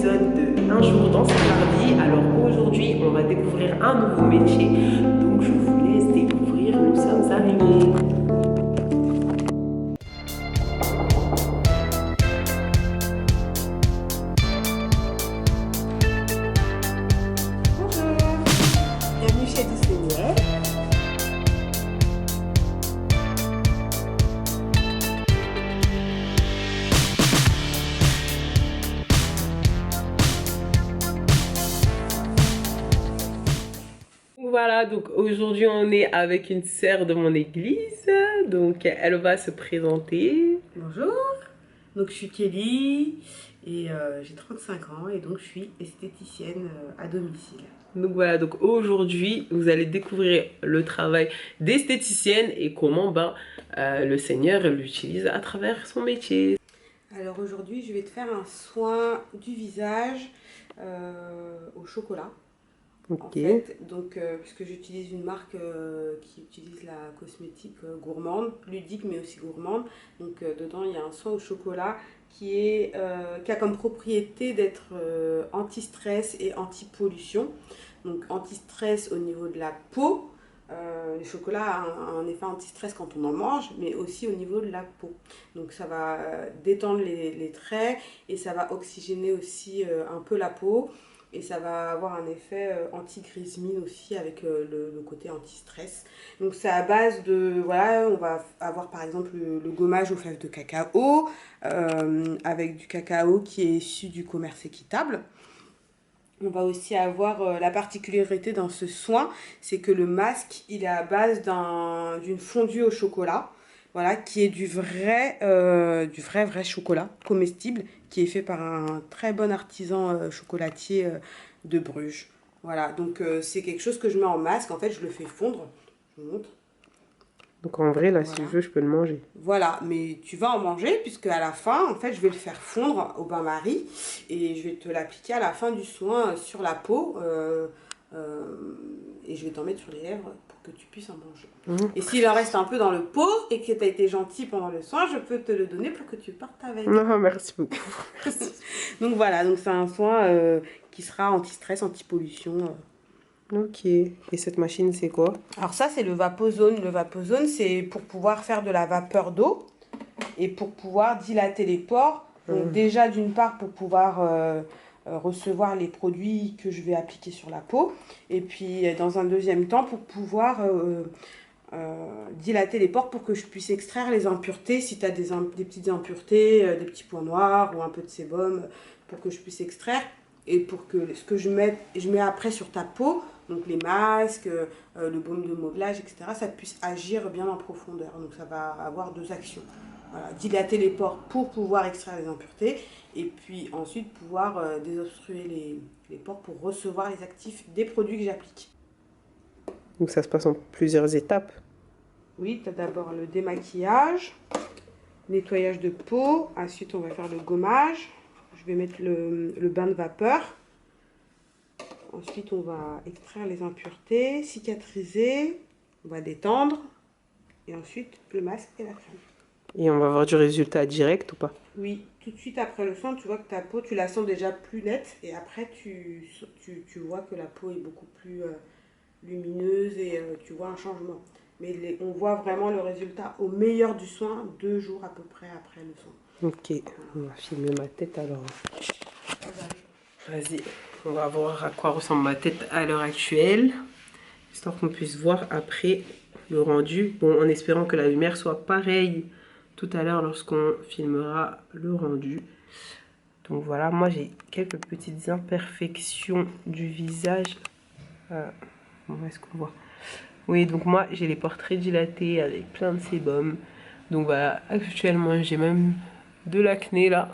épisode de Un jour dans cette mardi. Alors aujourd'hui, on va découvrir un nouveau métier. Donc je vous laisse découvrir, nous sommes arrivés. Bonjour, bienvenue chez Doucenier. Voilà, donc aujourd'hui on est avec une sœur de mon église. Donc elle va se présenter. Bonjour, donc je suis Kelly et j'ai 35 ans et donc je suis esthéticienne à domicile. Donc voilà, donc aujourd'hui vous allez découvrir le travail d'esthéticienne et comment le Seigneur l'utilise à travers son métier. Alors aujourd'hui je vais te faire un soin du visage au chocolat. Ok. En fait, donc puisque j'utilise une marque qui utilise la cosmétique gourmande, ludique mais aussi gourmande. Donc dedans il y a un soin au chocolat qui a comme propriété d'être anti-stress et anti-pollution. Donc anti-stress au niveau de la peau. Le chocolat a un effet anti-stress quand on en mange, mais aussi au niveau de la peau. Donc ça va détendre les traits et ça va oxygéner aussi un peu la peau. Et ça va avoir un effet anti-grise mine aussi avec le côté anti-stress. Donc c'est à base de, voilà, on va avoir par exemple le gommage aux fèves de cacao, avec du cacao qui est issu du commerce équitable. On va aussi avoir la particularité dans ce soin, c'est que le masque, il est à base d'une fondue au chocolat, voilà, qui est du vrai chocolat comestible, qui est fait par un très bon artisan chocolatier de Bruges. Voilà, donc c'est quelque chose que je mets en masque, en fait je le fais fondre, je vous montre. Donc en vrai, là, si Voilà. je veux, je peux le manger. Voilà, mais tu vas en manger puisque à la fin, en fait, je vais le faire fondre au bain-marie et je vais te l'appliquer à la fin du soin sur la peau et je vais t'en mettre sur les lèvres pour que tu puisses en manger. Et s'il en reste un peu dans le pot et que tu as été gentil pendant le soin, je peux te le donner pour que tu partes avec. Non, merci beaucoup. Donc voilà, donc c'est un soin qui sera anti-stress, anti-pollution. Ok. Et cette machine, c'est quoi? Alors ça, c'est le Vapozone. Le Vapozone, c'est pour pouvoir faire de la vapeur d'eau et pour pouvoir dilater les pores. Donc déjà, d'une part, pour pouvoir recevoir les produits que je vais appliquer sur la peau. Et puis, dans un deuxième temps, pour pouvoir dilater les pores pour que je puisse extraire les impuretés. Si tu as des petites impuretés, des petits points noirs ou un peu de sébum, pour que je puisse extraire. Et pour que ce que je mets après sur ta peau, donc les masques, le baume de modelage, etc., ça puisse agir bien en profondeur. Donc ça va avoir deux actions. Voilà, dilater les pores pour pouvoir extraire les impuretés et puis ensuite pouvoir désobstruer les pores pour recevoir les actifs des produits que j'applique. Donc ça se passe en plusieurs étapes. Oui, tu as d'abord le démaquillage, nettoyage de peau, ensuite on va faire le gommage, je vais mettre le bain de vapeur. Ensuite, on va extraire les impuretés, cicatriser, on va détendre, et ensuite le masque et la crème. Et on va voir du résultat direct ou pas? Oui, tout de suite après le soin, tu vois que ta peau, tu la sens déjà plus nette, et après tu vois que la peau est beaucoup plus lumineuse et tu vois un changement. Mais on voit vraiment le résultat au meilleur du soin, 2 jours à peu près après le soin. Ok, on va filmer ma tête alors. Vas-y, on va voir à quoi ressemble ma tête à l'heure actuelle. Histoire qu'on puisse voir après le rendu. Bon, en espérant que la lumière soit pareille tout à l'heure lorsqu'on filmera le rendu. Donc voilà, moi j'ai quelques petites imperfections du visage. Comment est-ce qu'on voit? Oui, donc moi j'ai les pores très dilatés avec plein de sébum. Donc voilà, actuellement j'ai même de l'acné là.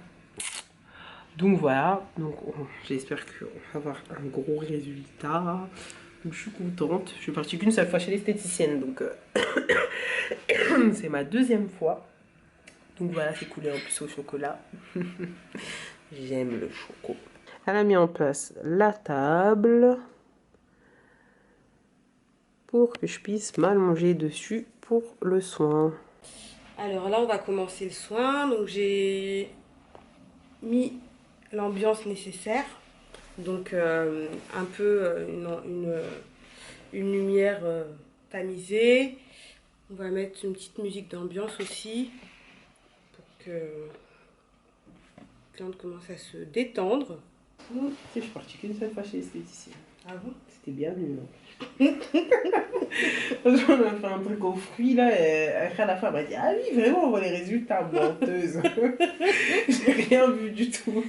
Donc voilà, donc j'espère qu'on va avoir un gros résultat. Donc, je suis contente. Je suis partie qu'une seule fois chez l'esthéticienne, donc c'est ma deuxième fois. Donc voilà, c'est coulé en plus au chocolat. J'aime le choco. Elle a mis en place la table pour que je puisse m'allonger dessus pour le soin. Alors là, on va commencer le soin. Donc j'ai mis l'ambiance nécessaire. Donc un peu une lumière tamisée. On va mettre une petite musique d'ambiance aussi pour que la plante commence à se détendre. Tu sais, je suis partie qu'une seule fois chez l'esthéticienne. Ah bon? C'était bien nul. On a fait un truc aux fruits là, et après à la fin elle m'a dit: ah oui, vraiment, on voit les résultats, menteuse. J'ai rien vu du tout.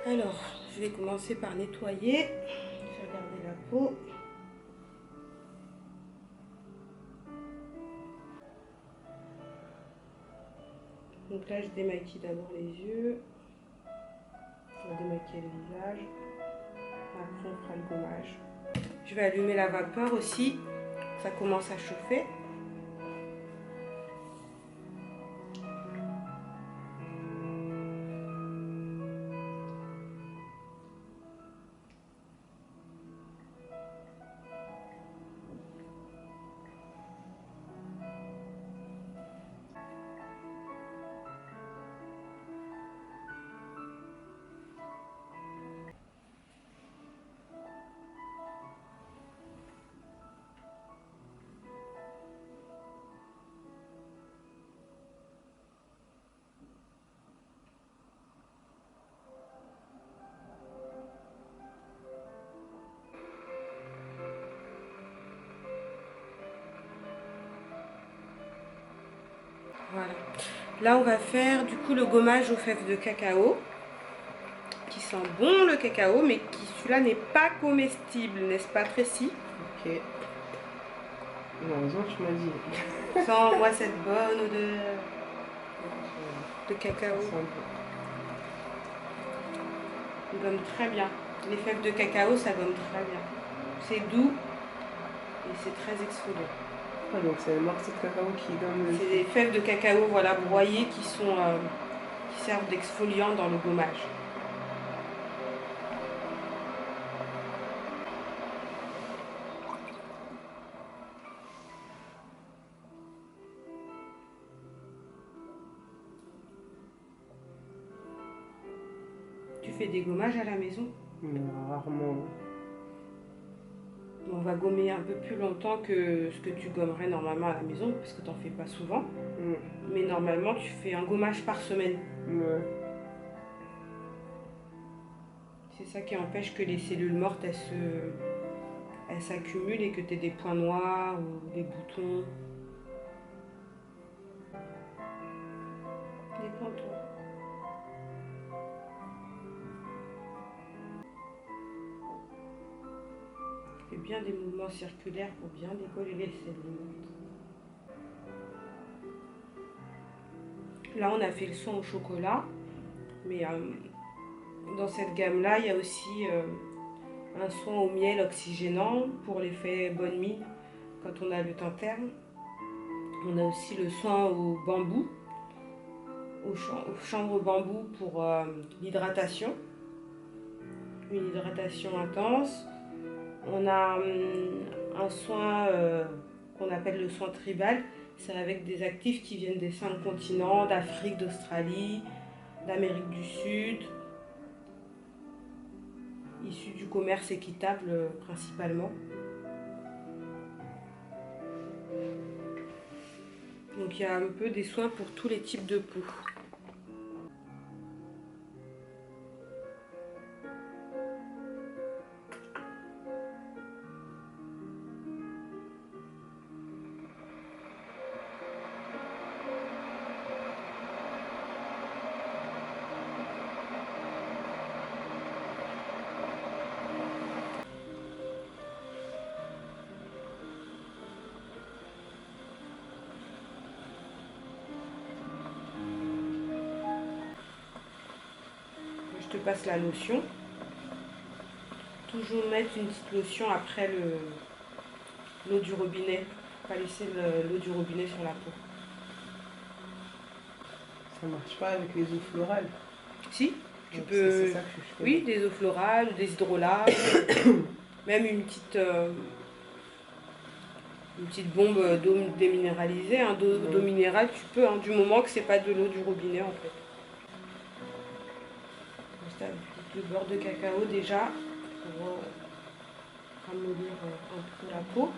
Alors, je vais commencer par nettoyer. Je vais regarder la peau. Donc là, je démaquille d'abord les yeux. On va démaquiller le visage. Après, on fera le gommage. Je vais allumer la vapeur aussi. Ça commence à chauffer. Voilà. Là, on va faire du coup le gommage aux fèves de cacao, qui sent bon le cacao, mais qui celui-là n'est pas comestible, n'est-ce pas Tracy? Ok. Heureusement, tu m'as dit. Sent moi cette bonne odeur de cacao. Il gomme très bien. Les fèves de cacao, ça gomme très bien. C'est doux et c'est très exfoliant. Ah, donc c'est le morceau de cacao qui donne. C'est des fèves de cacao, voilà, broyées qui servent d'exfoliant dans le gommage. Tu fais des gommages à la maison? Rarement. On va gommer un peu plus longtemps que ce que tu gommerais normalement à la maison, parce que tu n'en fais pas souvent. Mais normalement, tu fais un gommage par semaine. Ouais. C'est ça qui empêche que les cellules mortes, elles s'accumulent et que tu aies des points noirs ou des boutons. Détends-toi. Fais bien des mouvements circulaires pour bien décoller les cellules mortes. Là, on a fait le soin au chocolat, mais dans cette gamme-là, il y a aussi un soin au miel oxygénant pour l'effet bonne mine quand on a le teint terne. On a aussi le soin au bambou, au chanvre bambou pour l'hydratation, une hydratation intense. On a un soin qu'on appelle le soin tribal. C'est avec des actifs qui viennent des 5 continents, d'Afrique, d'Australie, d'Amérique du Sud, issus du commerce équitable principalement. Donc il y a un peu des soins pour tous les types de peau. Je te passe la lotion. Toujours mettre une petite lotion après l'eau du robinet. Pas laisser l'eau du robinet sur la peau. Ça marche pas avec les eaux florales. Si, tu Donc, peux. c'est ça que je fais. Oui, des eaux florales, des hydrolats, même une petite bombe d'eau déminéralisée, hein, d'eau minérale, tu peux, hein, du moment que c'est pas de l'eau du robinet en fait. Comme ça, de beurre de cacao déjà pour ramollir un peu la peau.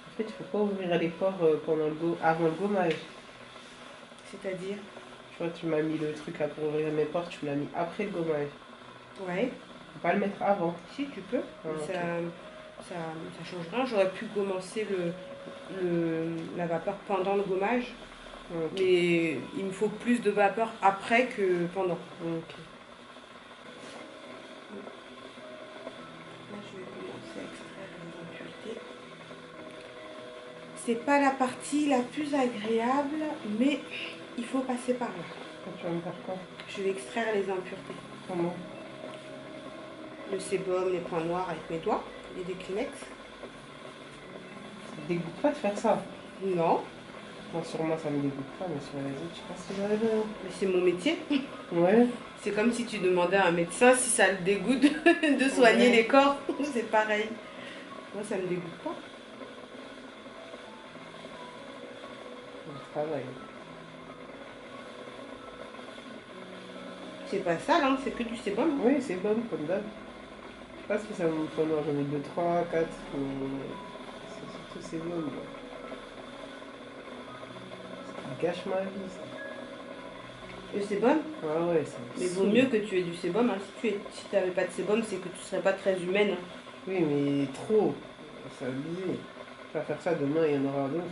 En fait, il faut pas ouvrir les pores avant le gommage. C'est-à-dire? Tu vois, tu m'as mis le truc là pour ouvrir mes pores, tu me l'as mis après le gommage. Ouais. Faut pas le mettre avant. Si, tu peux. Ah, Mais ok. ça change rien. J'aurais pu commencer la vapeur pendant le gommage. Ok. Mais il me faut plus de vapeur après que pendant. Ok. Là, je vais commencer à extraire les impuretés. C'est pas la partie la plus agréable, mais il faut passer par là. Tu vas me faire quoi? Je vais extraire les impuretés. Comment? Le sébum, les points noirs avec mes doigts, et des Kleenex. Ça te dégoûte pas de faire ça? Non, Bon, sur moi, ça me dégoûte pas, mais sur les autres, je sais pas si j'arrive. mais c'est mon métier. Ouais. C'est comme si tu demandais à un médecin si ça le dégoûte de soigner Ouais. les corps. C'est pareil. Moi, ça me dégoûte pas. On travaille. C'est pas sale, hein, c'est que du sébum. Oui, c'est bon, comme d'hab. Je sais pas si ça me faut noir, j'en ai 2, 3, 4, mais c'est surtout c'est bon. Ça gâche ma vie, ça. Le sébum. Ah ouais, ça me Mais vaut saoule. mieux que tu aies du sébum. Hein. Si tu n'avais pas de sébum, c'est que tu serais pas très humaine. Hein. Oui, mais trop. C'est abusé. Tu vas faire ça demain, il y en aura d'autres.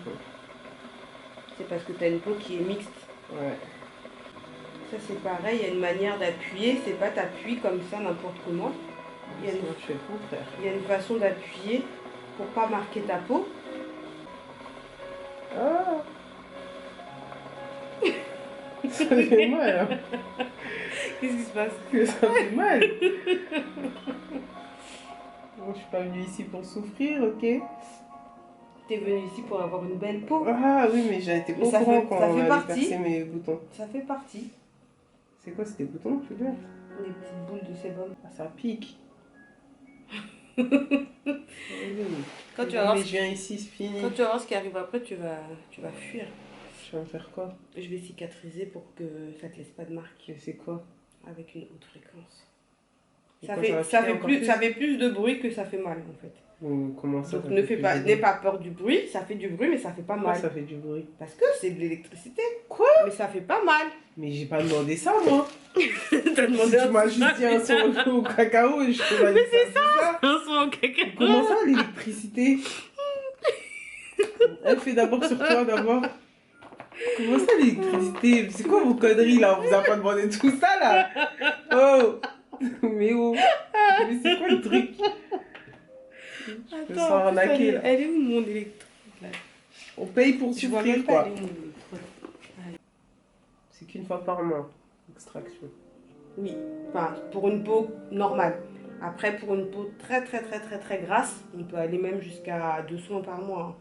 C'est parce que tu as une peau qui est mixte. Ouais. Ça, c'est pareil. Il y a une manière d'appuyer. C'est pas t'appuies comme ça n'importe comment. Il y a une, Sinon, je fais le contraire. il y a une façon d'appuyer pour pas marquer ta peau. Ah. Ça fait mal, hein. Qu'est-ce qui se passe? Ça fait mal. Bon, je suis pas venue ici pour souffrir, ok? T'es venu ici pour avoir une belle peau. Ah oui, mais j'ai été pas Mais au ça courant fait- quand ça on fait allait partie. percer mes boutons. Ça fait partie. C'est quoi, c'est des boutons que tu veux? Des petites boules de sébum. Ah, ça pique. Quand Quand tu vas voir mais ce- je viens ici, c'est fini. Quand tu vas voir ce qui arrive après, tu vas fuir. Je vais me faire quoi? Je vais cicatriser pour que ça te laisse pas de marque Et c'est quoi? avec une haute fréquence. Et Ça quoi, fait, va ça, piquer fait encore plus, ça fait plus de bruit que ça fait mal en fait. Ou comment ça? Donc ça ne fait fais plus pas, de n'aie bruit? pas peur du bruit, ça fait du bruit mais ça fait pas Pourquoi mal. ça fait du bruit? Parce que c'est de l'électricité. Quoi? Mais ça fait pas mal. Mais j'ai pas demandé ça, moi. T'as Si tu m'as juste dit un son au cacao, je te l'ai dit c'est ça. un son au cacao. Comment ça, l'électricité? Elle fait d'abord sur toi, d'abord. Comment ça, l'électricité? C'est quoi vos conneries, là? On vous a pas demandé tout ça, là? Oh! Mais oh! Mais c'est quoi le truc? Je me sens arnaquée, là. Elle est où mon électrique là? On paye pour Je vois souffrir, même pas quoi. elle est où, mon électrique. C'est qu'une fois par mois, extraction. Oui, enfin pour une peau normale. Après pour une peau très très grasse, on peut aller même jusqu'à 200 par mois. Hein.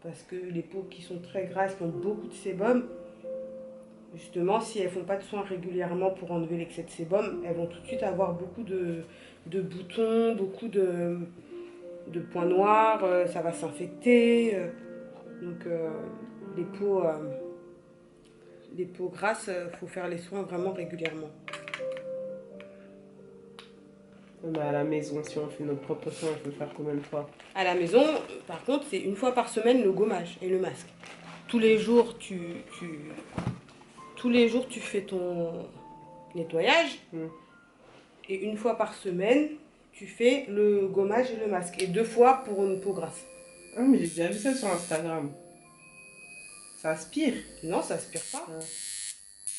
Parce que les peaux qui sont très grasses, qui ont beaucoup de sébum, justement si elles font pas de soins régulièrement pour enlever l'excès de sébum, elles vont tout de suite avoir beaucoup de boutons, beaucoup de points noirs, ça va s'infecter. Donc les peaux grasses, faut faire les soins vraiment régulièrement. Mais à la maison, si on fait notre propre soin, il faut le faire combien de fois? À la maison, par contre, c'est une fois par semaine le gommage et le masque. Tous les jours, tous les jours, tu fais ton nettoyage. Et une fois par semaine, tu fais le gommage et le masque. Et 2 fois pour une peau grasse. Ah, mais j'ai déjà vu ça sur Instagram. Ça aspire. Non, ça aspire pas. Ah.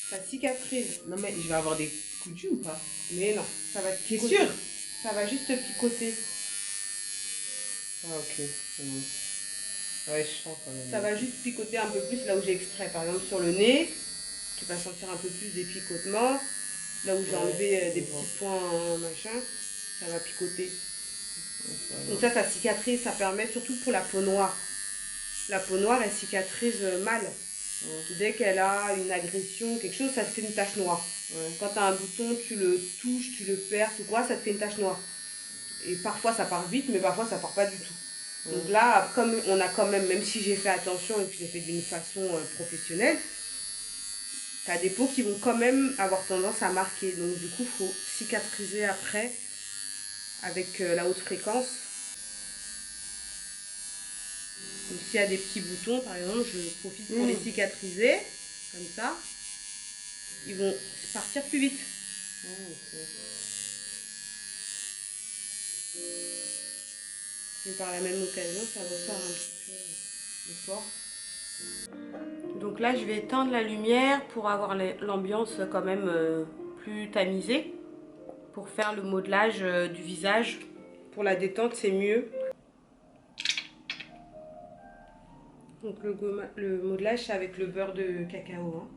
Ça cicatrise. Non, mais je vais avoir des coups de jus ou pas? Mais non, ça va te T'es picoter. sûr? Ça va juste te picoter. Ah, ok. C'est bon. Ouais, je sens quand même. Ça va juste picoter un peu plus là où j'ai extrait. Par exemple, sur le nez, tu vas sentir un peu plus des picotements. Là où j'ai enlevé des petits points, machin, ça va picoter. Donc ça cicatrise, ça permet surtout pour la peau noire. La peau noire, elle cicatrise mal. Dès qu'elle a une agression, quelque chose, ça te fait une tache noire. Quand tu as un bouton, tu le touches, tu le perces ou quoi, ça te fait une tache noire. Et parfois ça part vite, mais parfois ça part pas du tout. Donc là, comme on a quand même si j'ai fait attention et que je l'ai fait d'une façon professionnelle, tu as des peaux qui vont quand même avoir tendance à marquer. Donc du coup, il faut cicatriser après avec la haute fréquence. Donc s'il y a des petits boutons, par exemple, je profite pour les cicatriser, comme ça. Ils vont partir plus vite. Et par la même occasion, ça va faire un petit peu de port. Donc là, je vais éteindre la lumière pour avoir l'ambiance quand même plus tamisée. Pour faire le modelage du visage. Pour la détente, c'est mieux. Donc le modelage, c'est avec le beurre de cacao. Hein.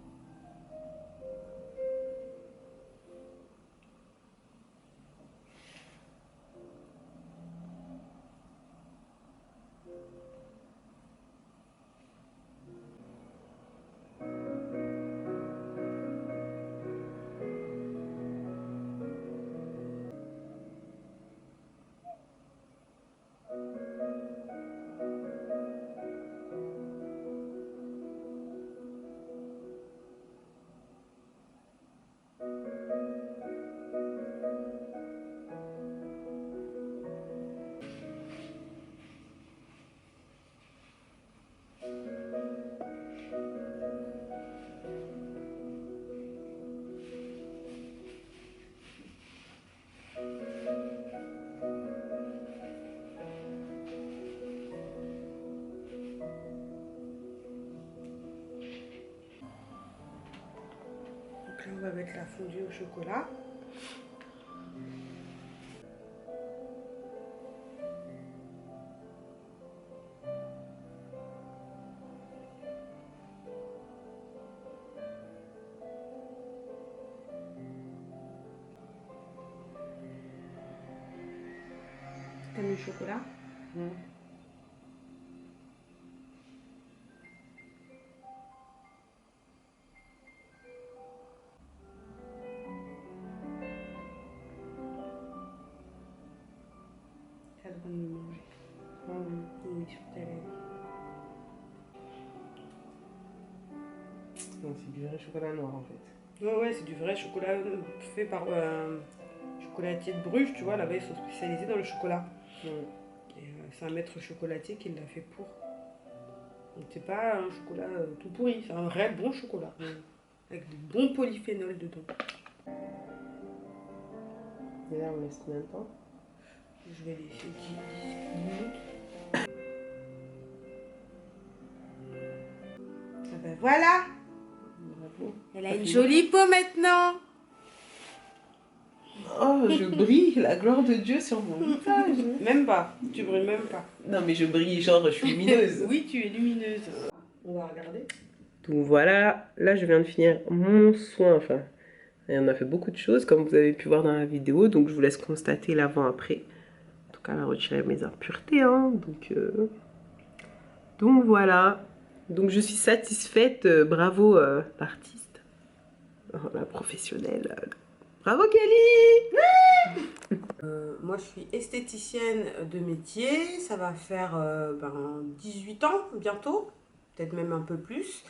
Donc là, on va mettre la fondue au chocolat. T'as mis le chocolat? T'as le droit de le manger. Oui, sur tes lèvres. Donc c'est du vrai chocolat noir en fait. Ouais, c'est du vrai chocolat fait par chocolatier de Bruges, tu vois, là-bas ils sont spécialisés dans le chocolat. Et c'est un maître chocolatier qui l'a fait pour. Donc c'est pas un chocolat tout pourri, c'est un vrai bon chocolat. Avec de bons polyphénols dedans. Et là on laisse combien de temps? Je vais laisser 10 minutes. Ah ben voilà! Bravo. Elle a une jolie peau maintenant! Oh, je brille, la gloire de Dieu sur mon visage. Même pas, tu brilles même pas. Non mais je brille, genre je suis lumineuse. Oui, tu es lumineuse. On va regarder. Donc voilà, là je viens de finir mon soin, enfin, et on a fait beaucoup de choses comme vous avez pu voir dans la vidéo, donc je vous laisse constater l'avant-après. En tout cas, elle a retiré mes impuretés, hein, donc voilà. Donc je suis satisfaite, bravo l'artiste, la professionnelle. Bravo Kelly! Moi, je suis esthéticienne de métier. Ça va faire 18 ans bientôt, peut-être même un peu plus.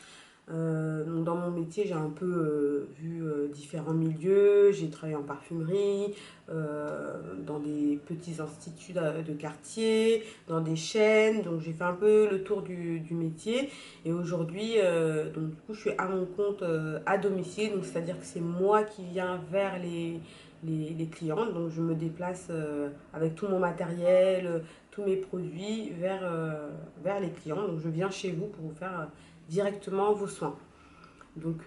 Donc dans mon métier, j'ai un peu vu différents milieux. J'ai travaillé en parfumerie, dans des petits instituts de quartier, dans des chaînes. Donc j'ai fait un peu le tour du métier. Et aujourd'hui, donc du coup, je suis à mon compte à domicile. Donc c'est-à-dire que c'est moi qui viens vers les clients. Donc je me déplace avec tout mon matériel, tous mes produits vers les clients. Donc je viens chez vous pour vous faire directement vos soins. Donc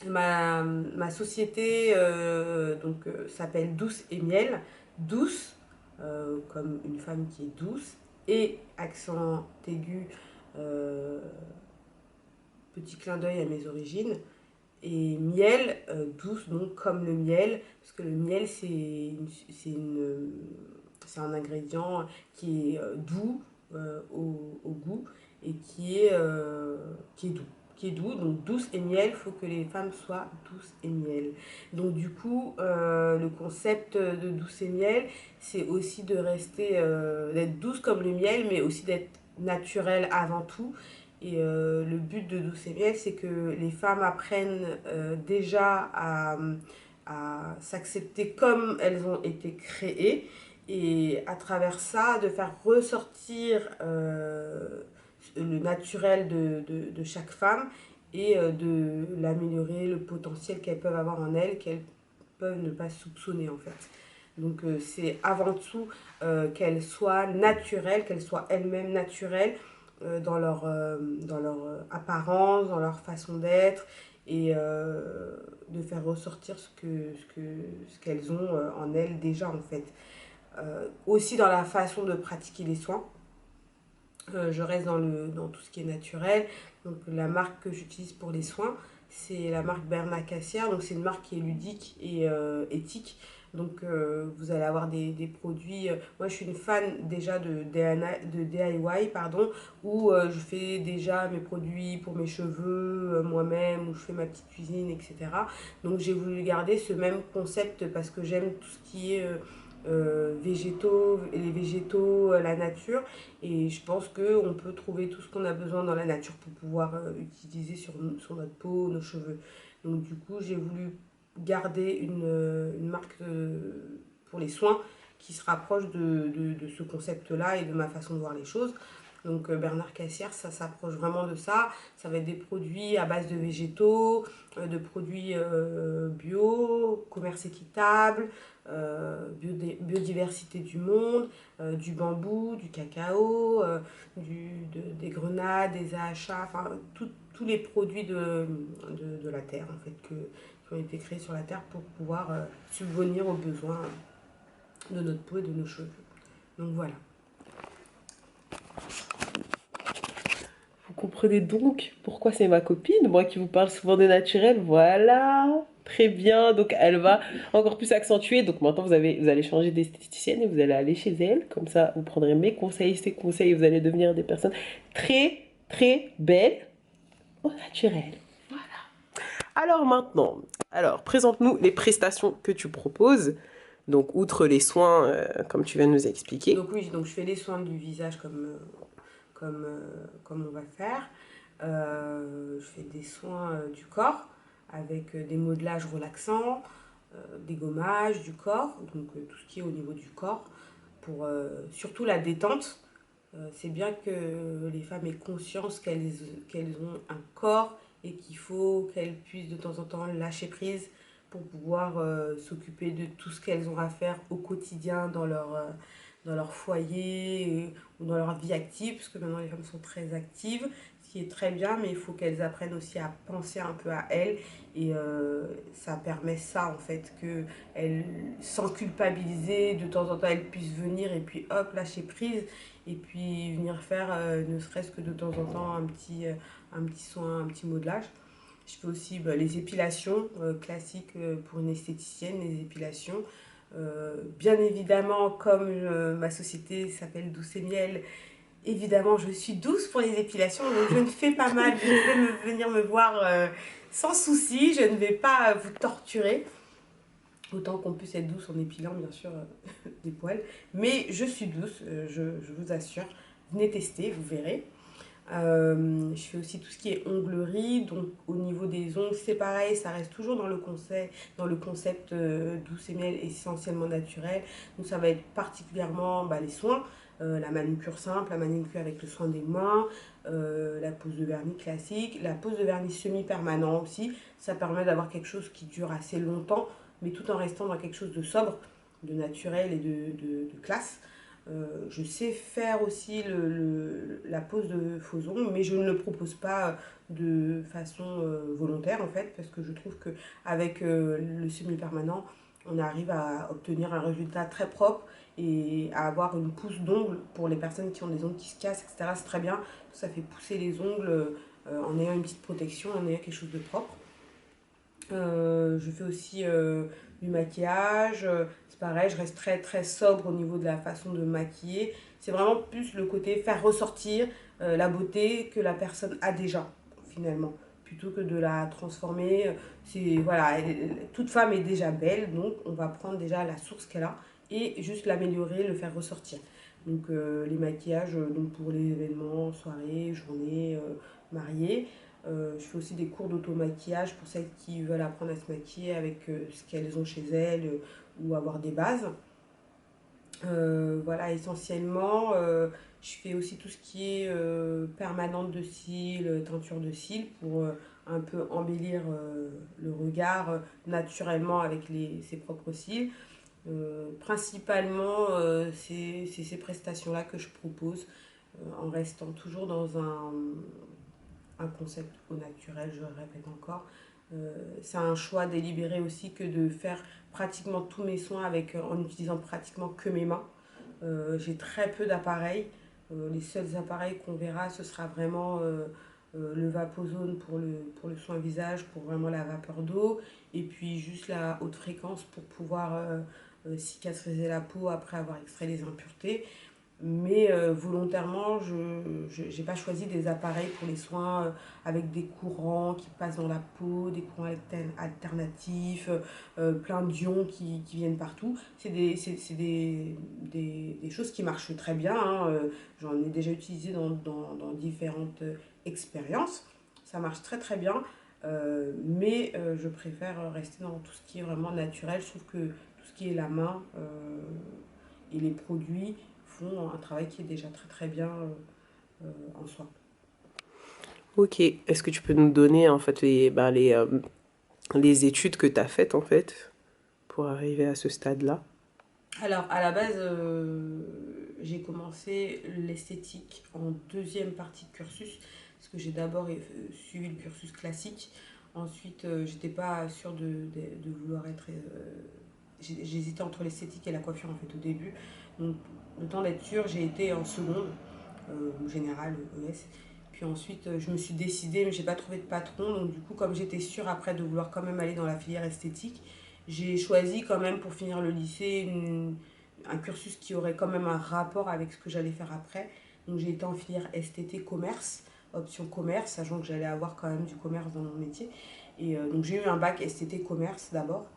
ma société s'appelle Douce et Miel. Douce, comme une femme qui est douce, et accent aigu, petit clin d'œil à mes origines. Et miel, douce, donc comme le miel, parce que le miel c'est un ingrédient qui est doux au goût et qui est doux. Donc douce et miel, il faut que les femmes soient douces et miel. Donc du coup, le concept de douce et miel, c'est aussi de rester, d'être douce comme le miel, mais aussi d'être naturelle avant tout. Et le but de Douce et Miel, c'est que les femmes apprennent déjà à s'accepter comme elles ont été créées et à travers ça, de faire ressortir le naturel de chaque femme et de l'améliorer, le potentiel qu'elles peuvent avoir en elles, qu'elles peuvent ne pas soupçonner en fait. Donc c'est avant tout qu'elles soient naturelles, qu'elles soient elles-mêmes naturelles dans leur apparence, dans leur façon d'être et de faire ressortir ce qu'elles ont en elles déjà en fait. Aussi dans la façon de pratiquer les soins. Je reste dans tout ce qui est naturel. Donc la marque que j'utilise pour les soins, c'est la marque Bernard Cassière. Donc c'est une marque qui est ludique et éthique. Donc vous allez avoir des produits. Moi je suis une fan déjà de DIY, pardon, où je fais déjà mes produits pour mes cheveux moi-même, où je fais ma petite cuisine, etc. Donc j'ai voulu garder ce même concept parce que j'aime tout ce qui est végétaux, les végétaux, la nature. Et je pense qu'on peut trouver tout ce qu'on a besoin dans la nature pour pouvoir utiliser sur notre peau, nos cheveux. Donc du coup, j'ai voulu garder une marque pour les soins qui se rapproche de ce concept-là et de ma façon de voir les choses. Donc Bernard Cassière, ça s'approche vraiment de ça. Ça va être des produits à base de végétaux, de produits bio, commerce équitable, biodiversité du monde, du bambou, du cacao, des grenades, des AHA, enfin tous les produits de la terre en fait qui ont été créés sur la terre pour pouvoir subvenir aux besoins de notre peau et de nos cheveux. Donc voilà. Vous comprenez donc pourquoi c'est ma copine, moi qui vous parle souvent de naturel. Voilà, très bien. Donc elle va encore plus accentuer. Donc maintenant vous allez changer d'esthéticienne et vous allez aller chez elle. Comme ça, vous prendrez mes conseils, ses conseils et vous allez devenir des personnes très très belles au naturel. Alors maintenant, présente-nous les prestations que tu proposes. Donc outre les soins, comme tu viens de nous expliquer. Donc oui, donc je fais les soins du visage comme on va le faire. Je fais des soins du corps avec des modelages relaxants, des gommages du corps, donc tout ce qui est au niveau du corps, pour surtout la détente. C'est bien que les femmes aient conscience qu'elles ont un corps et qu'il faut qu'elles puissent de temps en temps lâcher prise pour pouvoir s'occuper de tout ce qu'elles ont à faire au quotidien dans leur foyer ou dans leur vie active, parce que maintenant les femmes sont très actives, ce qui est très bien, mais il faut qu'elles apprennent aussi à penser un peu à elles, et ça permet ça en fait, qu'elles, sans culpabiliser, de temps en temps elles puissent venir et puis hop, lâcher prise, et puis venir faire ne serait-ce que de temps en temps un petit soin, un petit modelage. Je fais aussi les épilations classiques pour une esthéticienne, les épilations. Bien évidemment, comme ma société s'appelle Douce et Miel, évidemment, je suis douce pour les épilations, donc je ne fais pas mal. Vous pouvez venir me voir sans souci, je ne vais pas vous torturer. Autant qu'on puisse être douce en épilant, bien sûr, des poils. Mais je suis douce, je vous assure. Venez tester, vous verrez. Je fais aussi tout ce qui est onglerie, donc au niveau des ongles c'est pareil, ça reste toujours dans le concept douce et miel essentiellement naturel. Donc ça va être particulièrement les soins, la manucure simple, la manucure avec le soin des mains, la pose de vernis classique, la pose de vernis semi-permanent aussi. Ça permet d'avoir quelque chose qui dure assez longtemps, mais tout en restant dans quelque chose de sobre, de naturel et de classe. Je sais faire aussi la pose de faux ongles, mais je ne le propose pas de façon volontaire en fait, parce que je trouve qu'avec le semi-permanent, on arrive à obtenir un résultat très propre et à avoir une pousse d'ongles pour les personnes qui ont des ongles qui se cassent, etc. C'est très bien, ça fait pousser les ongles en ayant une petite protection, en ayant quelque chose de propre. Je fais aussi du maquillage. C'est pareil, je reste très très sobre au niveau de la façon de maquiller. C'est vraiment plus le côté faire ressortir la beauté que la personne a déjà, finalement. Plutôt que de la transformer. Voilà, toute femme est déjà belle, donc on va prendre déjà la source qu'elle a et juste l'améliorer, le faire ressortir. Donc les maquillages donc pour les événements, soirées, journées, mariées. Je fais aussi des cours d'auto-maquillage pour celles qui veulent apprendre à se maquiller avec ce qu'elles ont chez elles ou avoir des bases. Voilà, essentiellement, je fais aussi tout ce qui est permanente de cils, teinture de cils pour un peu embellir le regard naturellement avec ses propres cils. Principalement, c'est ces prestations-là que je propose en restant toujours dans un concept au naturel, je le répète encore. C'est un choix délibéré aussi que de faire pratiquement tous mes soins en utilisant pratiquement que mes mains. J'ai très peu d'appareils. Les seuls appareils qu'on verra, ce sera vraiment le Vapozone pour le soin visage, pour vraiment la vapeur d'eau, et puis juste la haute fréquence pour pouvoir cicatriser la peau après avoir extrait les impuretés. Mais volontairement, je n'ai pas choisi des appareils pour les soins avec des courants qui passent dans la peau, des courants alternatifs, plein d'ions qui viennent partout. C'est des choses qui marchent très bien, hein. J'en ai déjà utilisé dans différentes expériences. Ça marche très très bien. Mais je préfère rester dans tout ce qui est vraiment naturel. Je trouve que tout ce qui est la main et les produits font un travail qui est déjà très très bien en soi. Ok, est-ce que tu peux nous donner en fait les études que tu as faites en fait pour arriver à ce stade-là? Alors, à la base, j'ai commencé l'esthétique en deuxième partie de cursus, parce que j'ai d'abord suivi le cursus classique. Ensuite, j'étais pas sûre de vouloir être. J'hésitais entre l'esthétique et la coiffure en fait au début. Donc, le temps d'être sûre, j'ai été en seconde, générale, ES. Puis ensuite, je me suis décidée, mais j'ai pas trouvé de patron. Donc, du coup, comme j'étais sûre après de vouloir quand même aller dans la filière esthétique, j'ai choisi quand même pour finir le lycée un cursus qui aurait quand même un rapport avec ce que j'allais faire après. Donc j'ai été en filière STT commerce, option commerce, sachant que j'allais avoir quand même du commerce dans mon métier. Et donc j'ai eu un bac STT commerce d'abord,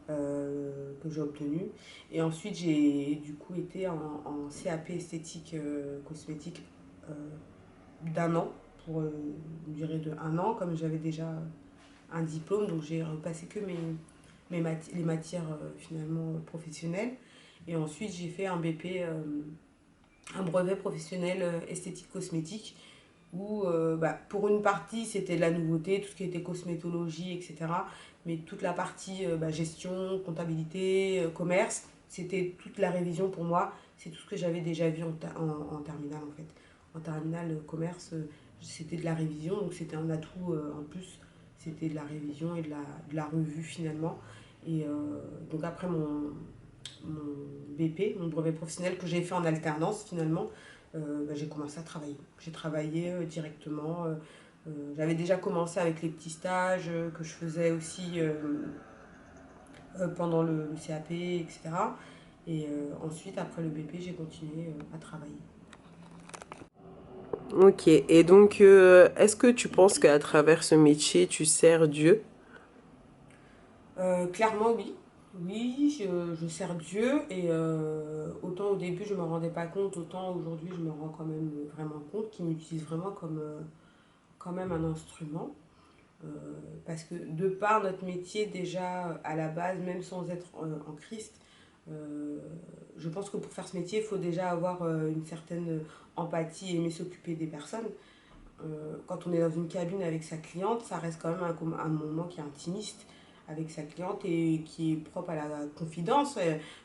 que j'ai obtenu. Et ensuite j'ai du coup été en CAP esthétique cosmétique euh, d'un an, pour une durée de un an, comme j'avais déjà un diplôme, donc j'ai repassé que les matières finalement professionnelles. Et ensuite, j'ai fait un BP, un brevet professionnel esthétique cosmétique, où pour une partie, c'était de la nouveauté, tout ce qui était cosmétologie, etc. Mais toute la partie gestion, comptabilité, commerce, c'était toute la révision pour moi. C'est tout ce que j'avais déjà vu en terminale en fait. En terminale commerce, c'était de la révision, donc c'était un atout en plus. C'était de la révision et de la revue finalement. Et donc après mon BP, mon brevet professionnel que j'ai fait en alternance finalement, j'ai commencé à travailler. J'ai travaillé directement. J'avais déjà commencé avec les petits stages que je faisais aussi pendant le CAP, etc. Et ensuite, après le BP, j'ai continué à travailler. Ok, et donc est-ce que tu penses qu'à travers ce métier, tu sers Dieu? Clairement, oui. Oui, je sers Dieu et autant au début je ne me rendais pas compte, autant aujourd'hui je me rends quand même vraiment compte qu'il m'utilise vraiment comme quand même un instrument. Euh, Parce que de par notre métier déjà à la base, même sans être en Christ, euh, je pense que pour faire ce métier, il faut déjà avoir une certaine empathie et aimer s'occuper des personnes. Quand on est dans une cabine avec sa cliente, ça reste quand même un moment qui est intimiste avec sa cliente et qui est propre à la confidence.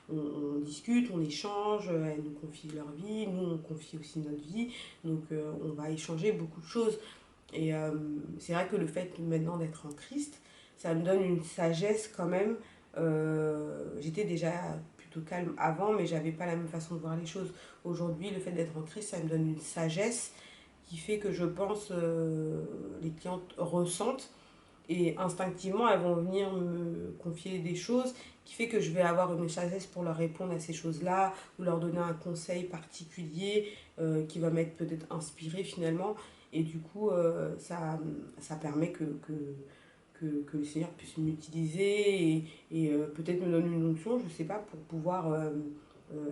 On discute, on échange, elle nous confie leur vie, nous on confie aussi notre vie, donc on va échanger beaucoup de choses. Et c'est vrai que le fait maintenant d'être en Christ, ça me donne une sagesse quand même. J'étais déjà plutôt calme avant, mais j'avais pas la même façon de voir les choses. Aujourd'hui, le fait d'être en Christ, ça me donne une sagesse qui fait que je pense les clientes ressentent et instinctivement elles vont venir me confier des choses qui fait que je vais avoir une sagesse pour leur répondre à ces choses-là ou leur donner un conseil particulier qui va m'être peut-être inspiré finalement et du coup ça permet que le Seigneur puisse m'utiliser et peut-être me donner une onction, je sais pas, pour pouvoir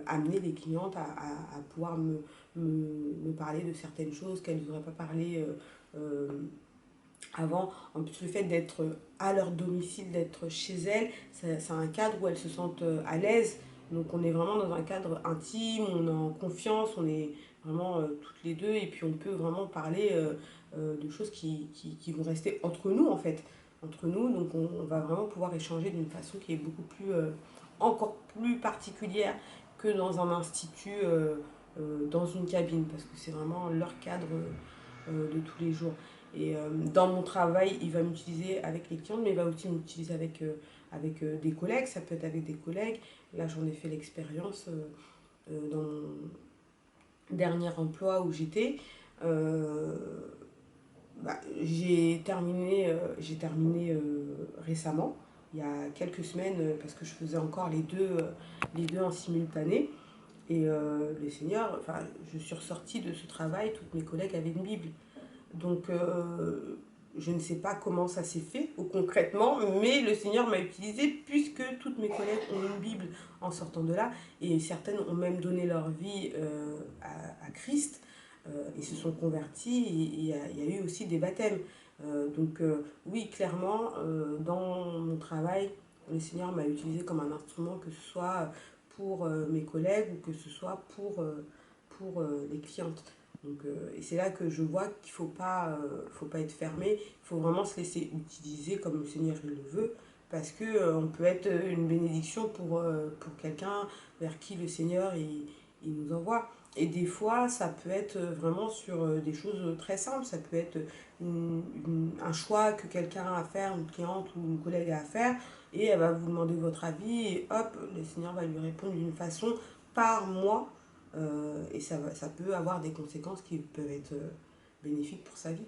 amener les clientes à pouvoir me parler de certaines choses qu'elles n'auraient pas parlé avant. En plus, le fait d'être à leur domicile, d'être chez elles, c'est un cadre où elles se sentent à l'aise. Donc on est vraiment dans un cadre intime, on est en confiance, on est vraiment toutes les deux et puis on peut vraiment parler de choses qui vont rester entre nous en fait. Entre nous, donc on va vraiment pouvoir échanger d'une façon qui est beaucoup plus, encore plus particulière que dans un institut, dans une cabine, parce que c'est vraiment leur cadre de tous les jours. Et dans mon travail, il va m'utiliser avec les clientes, mais il va aussi m'utiliser avec des collègues. Ça peut être avec des collègues. Là, j'en ai fait l'expérience dans mon dernier emploi où j'étais. J'ai terminé récemment, il y a quelques semaines, parce que je faisais encore les deux en simultané. Et les seniors, enfin, je suis ressortie de ce travail, toutes mes collègues avaient une Bible. Donc, je ne sais pas comment ça s'est fait concrètement, mais le Seigneur m'a utilisé puisque toutes mes collègues ont une Bible en sortant de là, et certaines ont même donné leur vie à Christ, et se sont converties, et il y a eu aussi des baptêmes. Oui, clairement, dans mon travail, le Seigneur m'a utilisé comme un instrument, que ce soit pour mes collègues ou que ce soit pour les clientes. Donc, et c'est là que je vois qu'il faut pas être fermé, il faut vraiment se laisser utiliser comme le Seigneur il le veut, parce que on peut être une bénédiction pour quelqu'un vers qui le Seigneur il nous envoie. Et des fois, ça peut être vraiment sur des choses très simples, ça peut être un choix que quelqu'un a à faire, une cliente ou une collègue a à faire, et elle va vous demander votre avis, et hop, le Seigneur va lui répondre d'une façon par mois. Et ça peut avoir des conséquences qui peuvent être bénéfiques pour sa vie.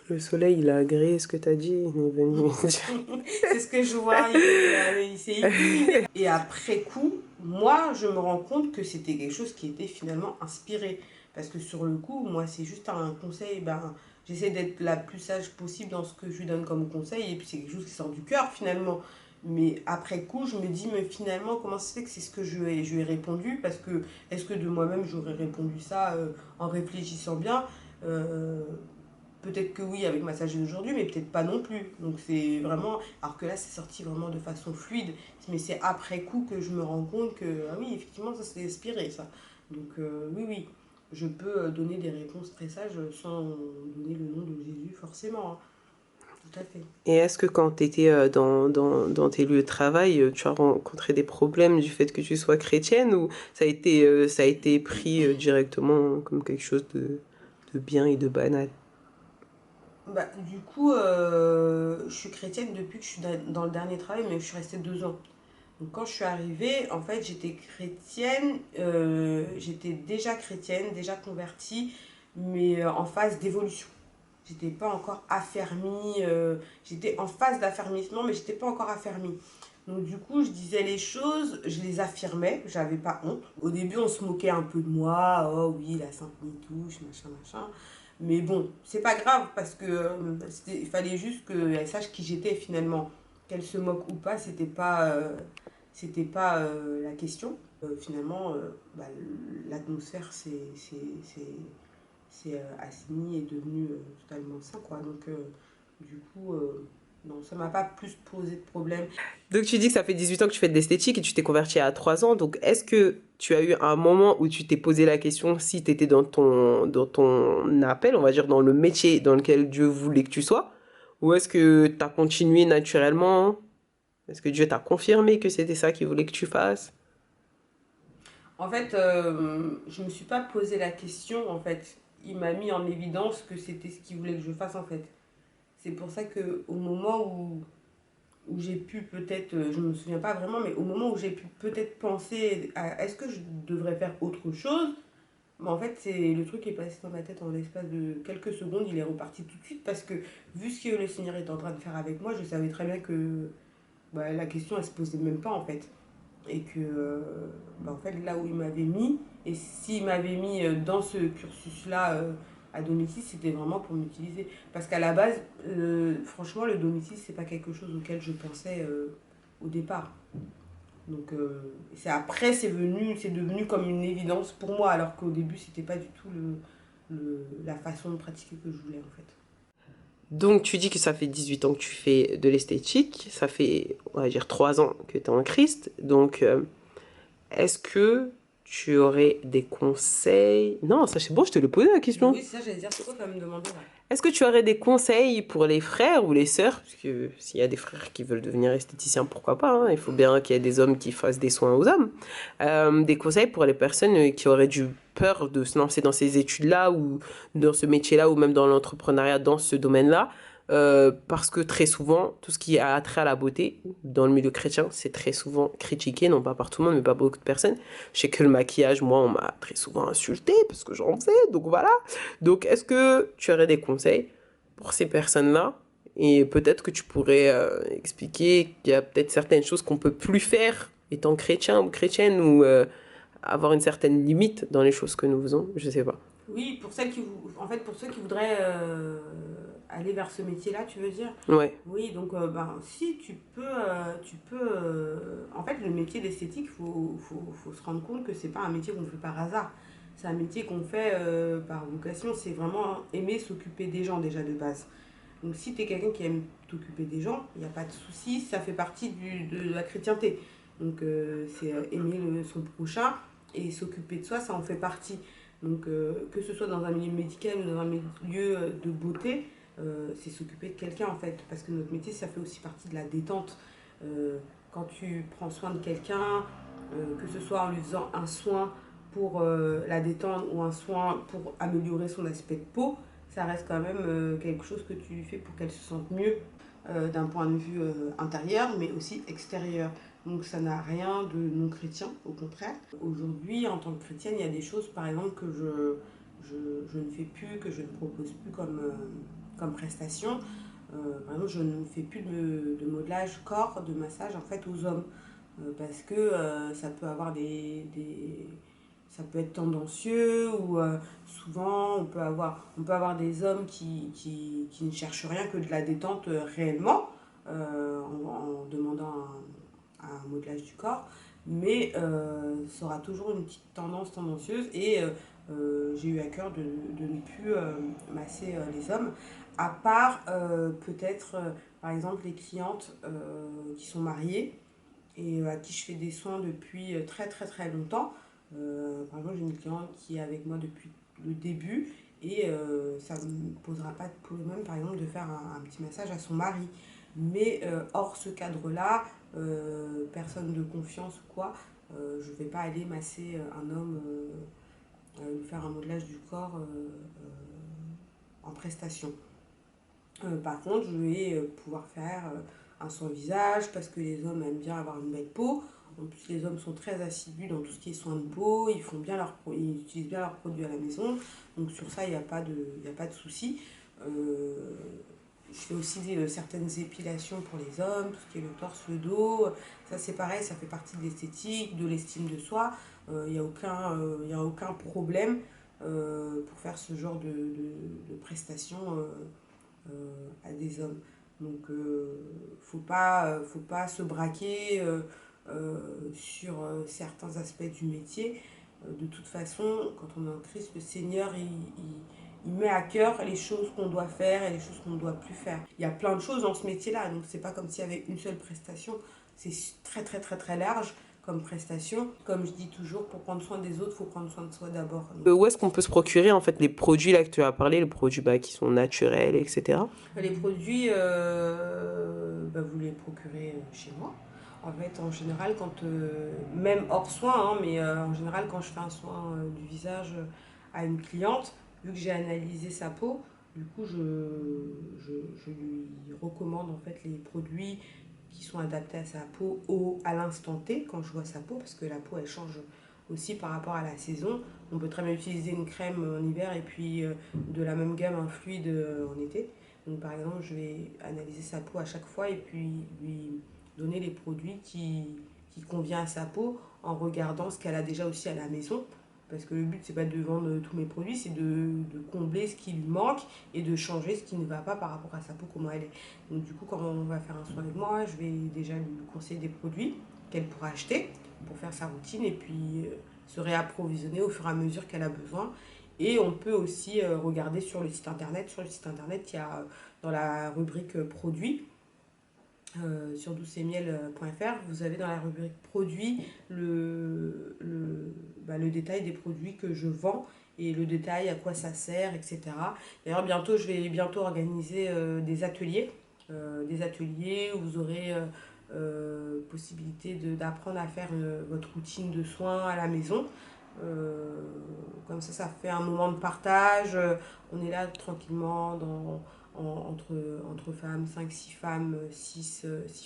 Le soleil, il a agréé ce que tu as dit, il est venu me dire. C'est ce que je vois, il s'est illuminé. Et après coup, moi, je me rends compte que c'était quelque chose qui était finalement inspiré. Parce que sur le coup, moi, c'est juste un conseil, ben, j'essaie d'être la plus sage possible dans ce que je lui donne comme conseil, et puis c'est quelque chose qui sort du cœur finalement. Mais après coup, je me dis, mais finalement, comment ça se fait que c'est ce que je lui ai répondu? Parce que, est-ce que de moi-même, j'aurais répondu ça en réfléchissant bien? Euh, Peut-être que oui, avec ma sagesse d'aujourd'hui, mais peut-être pas non plus. Donc c'est vraiment... Alors que là, c'est sorti vraiment de façon fluide. Mais c'est après coup que je me rends compte que, ah oui, effectivement, ça s'est inspiré, ça. Donc oui, oui, je peux donner des réponses très sages sans donner le nom de Jésus, forcément, hein. Tout à fait. Et est-ce que quand tu étais dans tes lieux de travail, tu as rencontré des problèmes du fait que tu sois chrétienne ou ça a été pris directement comme quelque chose de bien et de banal? Bah, du coup, je suis chrétienne depuis que je suis dans le dernier travail, mais je suis restée 2 ans. Donc quand je suis arrivée, en fait, j'étais chrétienne, j'étais déjà chrétienne, déjà convertie, mais en phase d'évolution. J'étais pas encore affermie, j'étais en phase d'affermissement, mais j'étais pas encore affermie. Donc du coup, je disais les choses, je les affirmais, j'avais pas honte. Au début, on se moquait un peu de moi, oh oui, la sainte touche, machin, machin. Mais bon, c'est pas grave parce que il fallait juste qu'elle sache qui j'étais finalement. Qu'elle se moque ou pas, c'était pas la question. Finalement, bah, l'atmosphère Assini est devenu totalement sain, quoi. Donc, du coup, non, ça m'a pas plus posé de problème. Donc tu dis que ça fait 18 ans que tu fais de l'esthétique et tu t'es convertie à 3 ans. Donc est-ce que tu as eu un moment où tu t'es posé la question si tu étais dans ton appel, on va dire dans le métier dans lequel Dieu voulait que tu sois? Ou est-ce que tu as continué naturellement? Est-ce que Dieu t'a confirmé que c'était ça qu'il voulait que tu fasses? En fait, je me suis pas posé la question, en fait. Il m'a mis en évidence que c'était ce qu'il voulait que je fasse, en fait. C'est pour ça que au moment où j'ai pu peut-être, je me souviens pas vraiment, mais au moment où j'ai pu peut-être penser à est-ce que je devrais faire autre chose, mais en fait, c'est le truc qui est passé dans ma tête en l'espace de quelques secondes, il est reparti tout de suite parce que vu ce que le Seigneur est en train de faire avec moi, je savais très bien que bah, la question elle se posait même pas en fait. Et que bah, en fait, là où il m'avait mis, et s'il m'avait mis dans ce cursus-là à domicile, c'était vraiment pour m'utiliser. Parce qu'à la base, franchement, le domicile, c'est pas quelque chose auquel je pensais au départ. Donc c'est après, c'est devenu comme une évidence pour moi, alors qu'au début, c'était pas du tout la façon de pratiquer que je voulais en fait. Donc, tu dis que ça fait 18 ans que tu fais de l'esthétique. Ça fait, on va dire, 3 ans que tu es en Christ. Donc, est-ce que tu aurais des conseils? Non, ça c'est bon, je te l'ai posé la question. Oui, c'est ça, j'allais dire, c'est quoi quand même me demander là. Est-ce que tu aurais des conseils pour les frères ou les sœurs? Parce que s'il y a des frères qui veulent devenir esthéticiens, pourquoi pas, hein. Il faut bien qu'il y ait des hommes qui fassent des soins aux hommes. Des conseils pour les personnes qui auraient du peur de se lancer dans ces études-là ou dans ce métier-là ou même dans l'entrepreneuriat dans ce domaine-là. Parce que très souvent, tout ce qui a trait à la beauté dans le milieu chrétien, c'est très souvent critiqué, non pas par tout le monde, mais par beaucoup de personnes. Je sais que le maquillage, moi, on m'a très souvent insulté parce que j'en faisais, donc voilà. Donc, est-ce que tu aurais des conseils pour ces personnes-là? Et peut-être que tu pourrais expliquer qu'il y a peut-être certaines choses qu'on peut plus faire étant chrétien ou chrétienne ou avoir une certaine limite dans les choses que nous faisons. Je sais pas. Oui, en fait, pour ceux qui voudraient aller vers ce métier-là, tu veux dire? Ouais, Oui, donc ben, si tu peux en fait, le métier d'esthétique, faut se rendre compte que c'est pas un métier qu'on fait par hasard. C'est un métier qu'on fait par vocation. C'est vraiment aimer s'occuper des gens déjà de base. Donc si tu es quelqu'un qui aime t'occuper des gens, il n'y a pas de souci, ça fait partie de la chrétienté. Donc c'est aimer son prochain et s'occuper de soi, ça en fait partie. Donc que ce soit dans un milieu médical ou dans un milieu de beauté, c'est s'occuper de quelqu'un en fait. Parce que notre métier, ça fait aussi partie de la détente. Quand tu prends soin de quelqu'un, que ce soit en lui faisant un soin pour la détendre ou un soin pour améliorer son aspect de peau, ça reste quand même quelque chose que tu fais pour qu'elle se sente mieux d'un point de vue intérieur, mais aussi extérieur. Donc ça n'a rien de non chrétien, au contraire. Aujourd'hui, en tant que chrétienne, il y a des choses, par exemple, que je ne fais plus, que je ne propose plus comme prestation. Par exemple, je ne fais plus de modelage corps, de massage en fait aux hommes. Parce que ça peut avoir ça peut être tendancieux ou souvent on peut avoir des hommes qui ne cherchent rien que de la détente réellement en demandant un modelage du corps, mais ça aura toujours une petite tendance tendancieuse et j'ai eu à cœur de ne plus masser les hommes, à part peut-être par exemple les clientes qui sont mariées et à qui je fais des soins depuis très très très longtemps. Par exemple, j'ai une cliente qui est avec moi depuis le début et ça ne me posera pas de problème, par exemple, de faire un petit massage à son mari. Mais hors ce cadre-là, personne de confiance ou quoi, je ne vais pas aller masser un homme, lui faire un modelage du corps en prestation. Par contre, je vais pouvoir faire un soin visage parce que les hommes aiment bien avoir une belle peau. En plus, les hommes sont très assidus dans tout ce qui est soins de peau. Ils utilisent bien leurs produits à la maison. Donc sur ça, il n'y a pas de souci. Euh, je fais aussi certaines épilations pour les hommes, tout ce qui est le torse, le dos. Ça, c'est pareil, ça fait partie de l'esthétique, de l'estime de soi. Il n'y a y a aucun problème pour faire ce genre de prestations à des hommes. Donc, faut pas se braquer sur certains aspects du métier. De toute façon, quand on est en Christ, le Seigneur, il met à cœur les choses qu'on doit faire et les choses qu'on ne doit plus faire. Il y a plein de choses dans ce métier-là, donc c'est pas comme s'il y avait une seule prestation. C'est très très très très large comme prestation. Comme je dis toujours, pour prendre soin des autres, il faut prendre soin de soi d'abord. Où est-ce qu'on peut se procurer en fait les produits là que tu as parlé, les produits bah, qui sont naturels, etc. Les produits, bah, vous les procurez chez moi. En fait, en général, même hors soin, hein, mais en général, quand je fais un soin du visage à une cliente, vu que j'ai analysé sa peau, du coup, je lui recommande en fait les produits qui sont adaptés à sa peau à l'instant T, quand je vois sa peau, parce que la peau, elle change aussi par rapport à la saison. On peut très bien utiliser une crème en hiver et puis de la même gamme un fluide en été. Donc par exemple, je vais analyser sa peau à chaque fois et puis lui donner les produits qui conviennent à sa peau en regardant ce qu'elle a déjà aussi à la maison. Parce que le but, c'est pas de vendre tous mes produits, c'est de combler ce qui lui manque et de changer ce qui ne va pas par rapport à sa peau, comment elle est. Donc du coup, quand on va faire un soin avec moi, je vais déjà lui conseiller des produits qu'elle pourra acheter pour faire sa routine et puis se réapprovisionner au fur et à mesure qu'elle a besoin. Et on peut aussi regarder sur le site internet. Sur le site internet, il y a dans la rubrique produits, sur doucemiel.fr, vous avez dans la rubrique produits le détail des produits que je vends et le détail à quoi ça sert, etc. D'ailleurs, je vais bientôt organiser des ateliers où vous aurez possibilité d'apprendre à faire votre routine de soins à la maison. Comme ça fait un moment de partage. On est là tranquillement entre femmes, 5-6 femmes, 6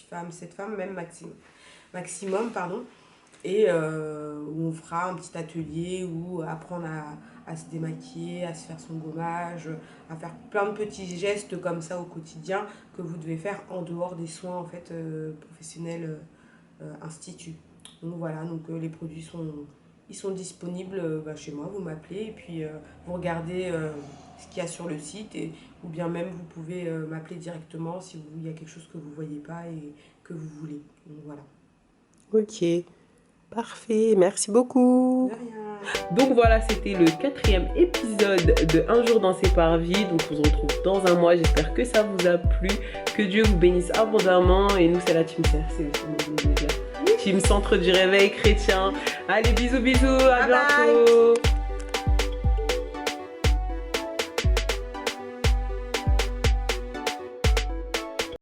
femmes, 7 femmes, même maximum, pardon. Et où on fera un petit atelier où apprendre à se démaquiller, à se faire son gommage, à faire plein de petits gestes comme ça au quotidien que vous devez faire en dehors des soins en fait, professionnels instituts. Donc voilà, les produits sont disponibles chez moi, vous m'appelez et puis vous regardez ce qu'il y a sur le site ou bien même vous pouvez m'appeler directement si il y a quelque chose que vous ne voyez pas et que vous voulez. Donc voilà. Ok, parfait, merci beaucoup. De rien. Donc voilà, c'était le 4e épisode de Un jour dans ses parvis. Donc on se retrouve dans un mois. J'espère que ça vous a plu, que Dieu vous bénisse abondamment. Et nous, c'est la team CRC, Team Centre du Réveil Chrétien. Allez, bisous, à bientôt.